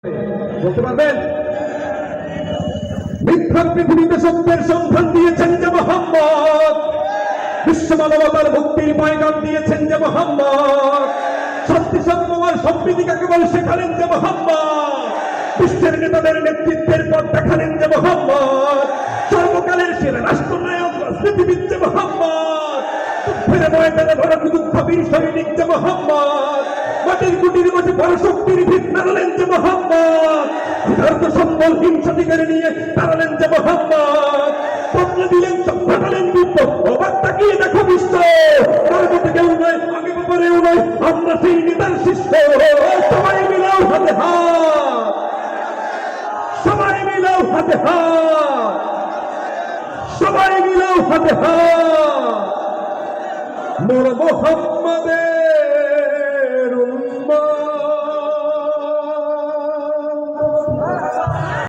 বলতে পারবেন? মিথ্যার পৃথিবীতে সত্যের সন্ধান দিয়েছেন যে মুহাম্মদ, বিশ্ব মানবতার মুক্তির পয়গাম দিয়েছেন যে মুহাম্মদ, শান্তি সাম্যর সম্প্রীতি কাকে বলে শেখালেন যে মুহাম্মদ, বিশ্বের নেতাদের নেতৃত্বের পথ দেখালেন যে মুহাম্মদ, সর্বকালের সেরা রাষ্ট্রনায়ক রাজনীতিবিদ যে মুহাম্মদ, যুদ্ধের ময়দানে ভরা দুঃখবীর সৈনিক যে মুহাম্মদ, মাটির কুটির মাঝে পরাশক্তির ভিত নাড়ালেন যে মুহাম্মদ, ক্ষুধার্ত সম্বল হিংসাধিকারে নিয়ে দাঁড়ালেন যে মুহাম্মদ, বদলে দিলেন সব ঘটালেন বিপ্লব। অবাক তাকিয়ে দেখো বিশ্ব, তার মধ্যে কেউ নয়, আগে ব্যাপারেও নয়, আমরা সেই নেতার শিষ্য। সবাই মিলাও হাতে হাত, সবাই মিলাও হাতে হাত, সবাই মিলাও হাতে হাত, মোর মুহাম্মদের